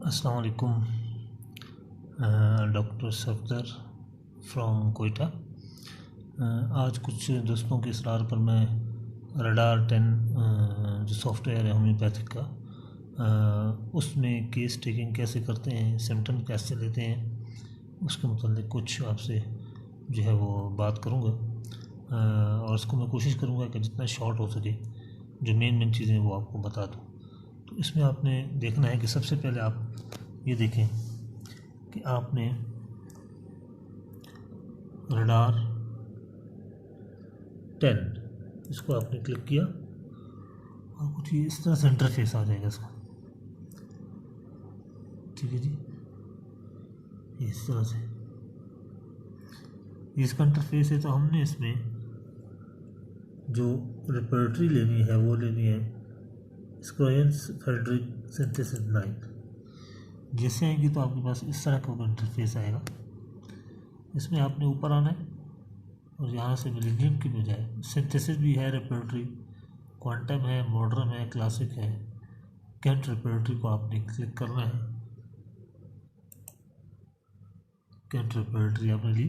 अस्सलाम वालेकुम। Doctor Safdar from Quetta. आज कुछ दोस्तों के इसरार पर मैं रडार 10 जो सॉफ्टवेयर है होम्योपैथिक का, उसमें केस टेकिंग कैसे करते हैं, सिम्टम कैसे लेते हैं, उसके मुतालिक कुछ आपसे जो है वो बात करूँगा। और उसको मैं कोशिश करूँगा कि जितना शॉर्ट हो सके जो मेन चीज़ें वो आपको बता दूँ। तो इसमें आपने देखना है कि सबसे पहले आप ये देखें कि आपने रडार 10 इसको आपने क्लिक किया और कुछ ये इस तरह से इंटरफेस आ जाएगा इसका। ठीक है जी, इस तरह से इसका इंटरफेस है। तो हमने इसमें जो रेपर्टरी लेनी है वो लेनी है स्क्रोयंस फेडरिक सिंथेसिस 9। जैसे आएंगी तो आपके पास इस तरह का इंटरफेस आएगा। इसमें आपने ऊपर आना है और यहाँ से मिलेनियम की बजाय सिंथेसिस भी है, रेपर्टरी क्वांटम है, मॉडर्न है, क्लासिक है। कैंट रेपर्टरी को आपने क्लिक करना है। कैंट रेपर्टरी आपने ली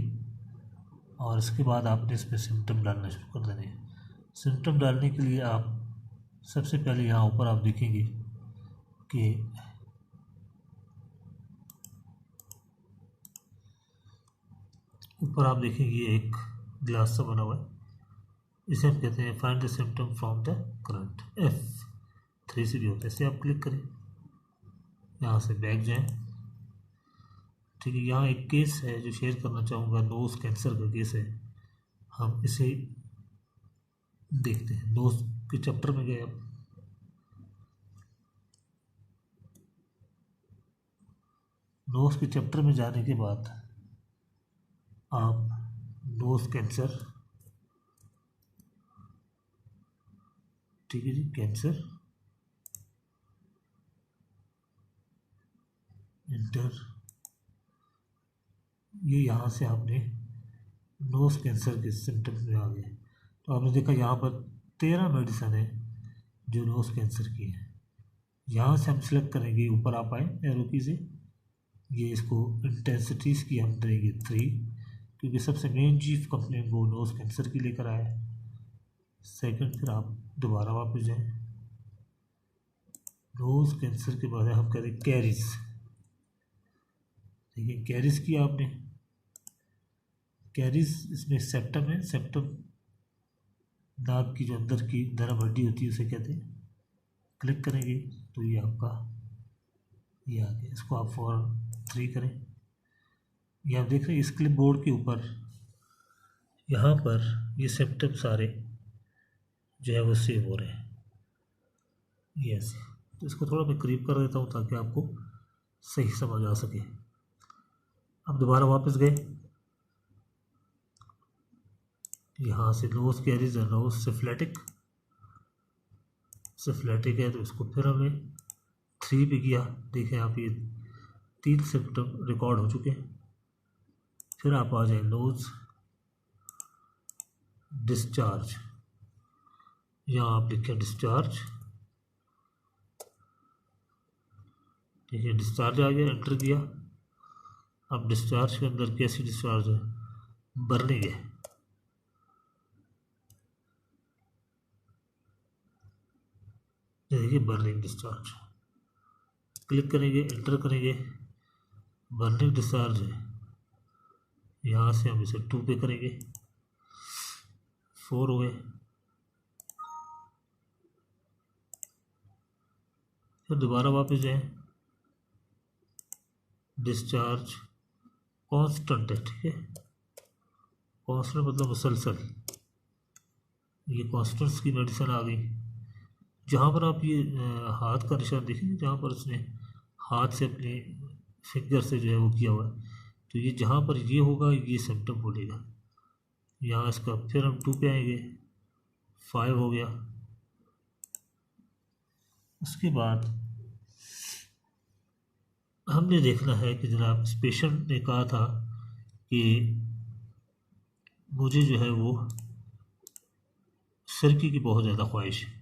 और इसके बाद आपने इसमें सिम्टम डालना शुरू कर देने हैं। सिम्टम डालने के लिए आप सबसे पहले यहाँ ऊपर आप देखेंगे कि ऊपर आप देखेंगे एक ग्लास सा बना हुआ है। इसे हम कहते हैं find the symptom from the current. F3 से भी होता है। इसे आप क्लिक करें, यहाँ से बैक जाएं। ठीक है, यहाँ एक केस है जो शेयर करना चाहूँगा, नोज कैंसर का केस है। हम इसे देखते हैं। नोज के चैप्टर में गए। अब नोज के चैप्टर में जाने के बाद आप नोज कैंसर, ठीक है जी, कैंसर इंटर, ये यहाँ से आपने नोज कैंसर के सिम्टम्स में आ गए। तो आपने देखा यहाँ पर 13 मेडिसिन है जो नोज कैंसर की है। यहाँ से हम सिलेक्ट करेंगे, ऊपर आप आए एरो की से, ये इसको इंटेंसिटीज़ की हम देंगे 3, क्योंकि सबसे मेन चीफ कंप्लेंट वो नोज कैंसर की लेकर आया है। सेकंड, फिर आप दोबारा वापस जाएं। नोज कैंसर के बाद हम करें कैरिस। ठीक है, कैरिस की आपने, कैरिस इसमें सेप्टम है। सेप्टम नाक की जो अंदर की नरम हड्डी होती है उसे कहते हैं। क्लिक करेंगे तो ये आपका ये आ गया। इसको आप फॉरन 3 करें। ये आप देख रहे हैं इस क्लिप बोर्ड के ऊपर यहाँ पर ये सेप्टम सारे जो है वो सेव हो रहे हैं। यस, तो इसको थोड़ा मैं करीब कर देता हूँ ताकि आपको सही समझ आ सके। अब दोबारा वापस गए, यहाँ से नोज कैरीज है, नोज सिफ्लेटिक है, तो इसको फिर हमने 3 पे किया। देखें आप, ये 3 सिम्टम रिकॉर्ड हो चुके हैं। फिर आप आ जाए नोज डिस्चार्ज, यहाँ आप लिखें डिस्चार्ज। ठीक है, डिस्चार्ज आ गया, एंटर किया। अब डिस्चार्ज के अंदर कैसी डिस्चार्ज है, बर्निंग है। देखिए बर्निंग डिस्चार्ज, क्लिक करेंगे, एंटर करेंगे, बर्निंग डिस्चार्ज है। यहाँ से हम इसे 2 पे करेंगे, 4 हो गए। फिर दोबारा वापस जाएं, डिस्चार्ज कांस्टेंट है। ठीक है, कांस्टेंट मतलब मुसलसल, ये कांस्टेंट्स की मेडिसिन आ गई। जहाँ पर आप ये हाथ का निशान देखेंगे, जहाँ पर उसने हाथ से अपने फिंगर से जो है वो किया हुआ है, तो ये जहाँ पर ये होगा ये सिम्टम बोलेगा। यहाँ इसका फिर हम 2 पे आएंगे, 5 हो गया। उसके बाद हमने देखना है कि जनाब इस पेशेंट ने कहा था कि मुझे जो है वो सिरकी की बहुत ज़्यादा ख्वाहिश है।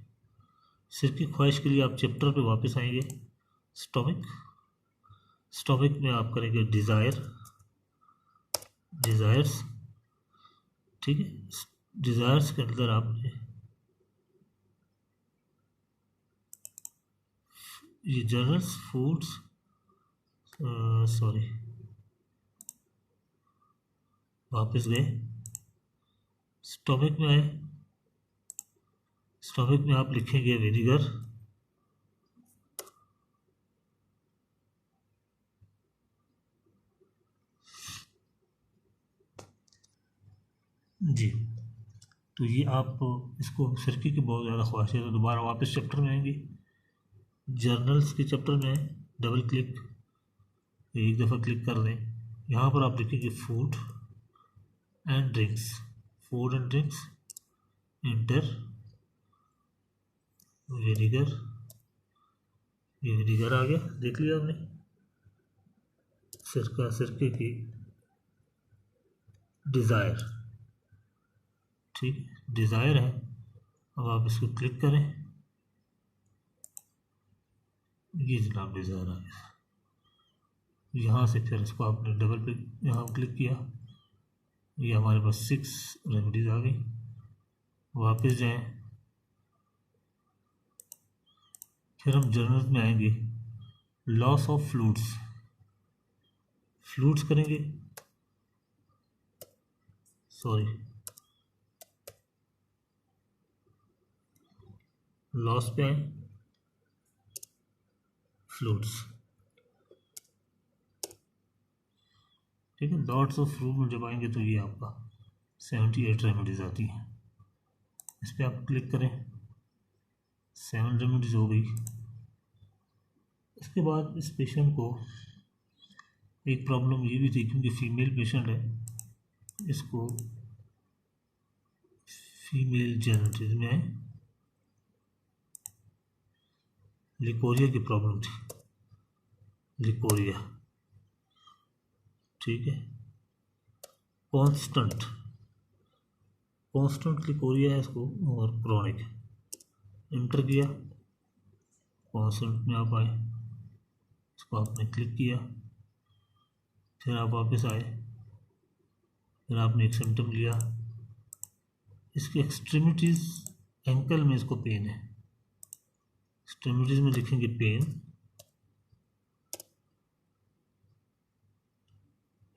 सिर की ख्वाहिश के लिए आप चैप्टर पे वापस आएंगे, स्टोमिक, इस टॉपिक में आप करेंगे डिज़ायर्स, ठीक है। डिज़ायर्स के अंदर आपने ये जर्नल्स, फूड्स, सॉरी वापस गए, इस टॉपिक में आए। इस टॉपिक में आप लिखेंगे विनेगर, जी। तो ये आप इसको सिरके की बहुत ज़्यादा ख्वाहिश है तो दोबारा वापस चैप्टर में आएंगे, जर्नल्स के चैप्टर में डबल क्लिक, एक दफ़ा क्लिक कर दें। यहाँ पर आप लिखेंगे food and drinks, food and drinks, inter vinegar, ये विनेगर आ गया, देख लिया आपने। सिरका, सिरके की डिज़ायर, ठीक है, डिज़ायर है। अब आप इसको क्लिक करें, ये जनाब डिज़ायर आ गया। यहाँ से फिर इसको आपने डबल क्लिक, यहाँ क्लिक किया, ये हमारे पास 6 रेमेडीज आ गई। वापस जाएं, फिर हम जर्नल में आएंगे, लॉस ऑफ फ्लूइड्स, फ्लूइड्स करेंगे, सॉरी लॉस पे आए, फ्लूइड्स, ठीक है। लॉट्स ऑफ फ्रूट में जब आएंगे तो ये आपका 78 रेमेडीज आती हैं, इस पर आप क्लिक करें, 7 रेमेडीज हो गई। इसके बाद इस पेशेंट को एक प्रॉब्लम ये भी थी, क्योंकि फीमेल पेशेंट है, इसको फीमेल जेनेटिव में लिकोरिया की प्रॉब्लम थी, लिकोरिया, ठीक है। कांस्टेंट लिकोरिया है इसको, और क्रोनिक, इंटर किया, कांस्टेंट में आप आए, इसको आपने क्लिक किया, फिर आप वापस आए, फिर आपने एक सिम्टम लिया, इसकी एक्सट्रीमिटीज़, एंकल में इसको पेन है, एक्सट्रीमिटीज़ में लिखेंगे पेन,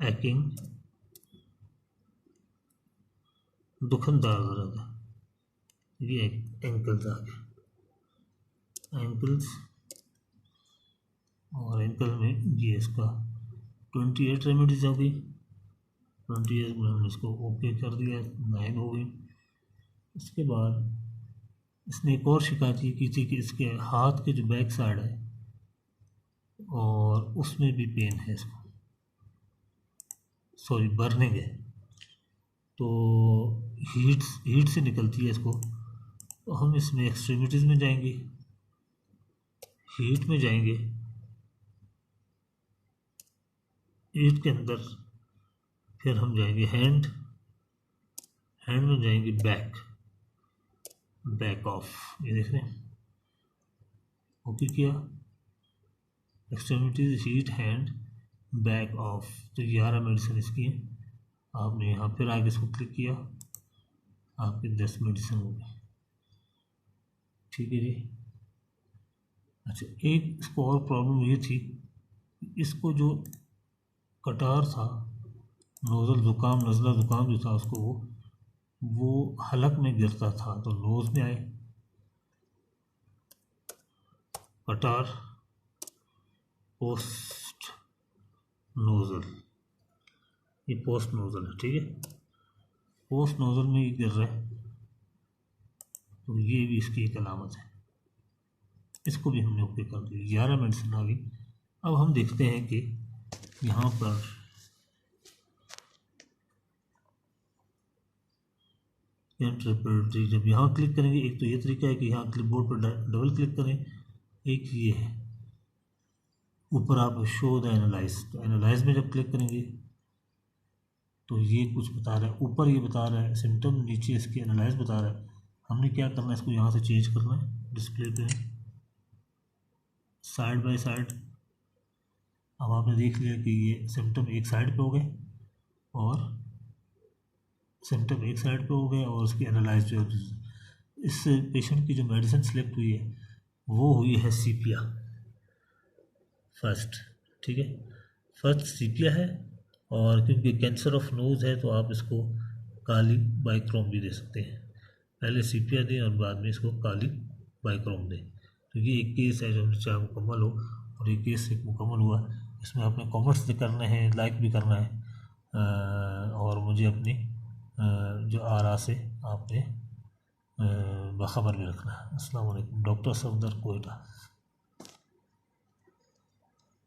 एक्टिंग, दुखनदार दर्द, ये एंकल्स आ गया, एंकल्स, और एंकल में ये इसका 28 रेमेडीज हो गई, 28 में हमने इसको ओके कर दिया, 9 हो गई। इसके बाद इसने एक और शिकायत ये की थी कि इसके हाथ के जो बैक साइड है और उसमें भी पेन है इसको, सॉरी बर्निंग है, तो हीट से निकलती है इसको। तो हम इसमें एक्सट्रीमिटीज़ में जाएंगे, हीट में जाएंगे, हीट के अंदर फिर हम जाएंगे हैंड में जाएंगे बैक ऑफ, ये देख रहे हैं, ओके किया, extremities, heat, hand, back of, तो 11 मेडिसिन इसकी है। आपने यहाँ फिर आगे इसको क्लिक किया, आपकी 10 मेडिसिन हो गई, ठीक है जी। अच्छा, एक इसको और प्रॉब्लम ये थी, इसको जो कटार था, नोज़ल ज़ुकाम, नज़ला ज़ुकाम जो था उसको, वो हलक में गिरता था, तो नोज़ में आए, कटार, पोस्ट नोज़ल, ये पोस्ट नोज़ल है, ठीक है, पोस्ट नोज़ल में ये गिर रहा है, तो ये भी इसकी एक अलामत है। इसको भी हमने ओके कर दिया, 11 मेडिसिन आ गई। अब हम देखते हैं कि यहाँ पर इंटरप्रेटरी, जब यहाँ क्लिक करेंगे, एक तो ये तरीका है कि यहाँ क्लिपबोर्ड पर डबल क्लिक करें, एक ये है ऊपर आप शो द एनालाइज, तो एनालाइज में जब क्लिक करेंगे तो ये कुछ बता रहा है, ऊपर ये बता रहा है सिम्टम, नीचे इसकी एनालाइज बता रहा है। हमने क्या करना है, इसको यहाँ से चेंज करना है, डिस्प्ले पे साइड बाय साइड, अब आपने देख लिया कि ये सिम्टम एक साइड पे हो गए और उसकी एनालाइज जो इस पेशेंट की जो मेडिसिन सिलेक्ट हुई है वो हुई है सीपिया फर्स्ट। ठीक है, फर्स्ट सीपिया है, और क्योंकि कैंसर ऑफ नोज़ है तो आप इसको काली बाइक्रोम भी दे सकते हैं। पहले सीपिया दें और बाद में इसको काली बाइक्रोम दें, क्योंकि एक केस है जो हमने चाहे मुकम्मल हो और एक केस एक मुकम्मल हुआ। इसमें आपने कमेंट्स भी करने हैं, लाइक भी करना है, और मुझे अपनी जो आरा से आपने बाखबर भी रखना है। अस्सलाम वालेकुम। डॉक्टर सफदर, कोयटा।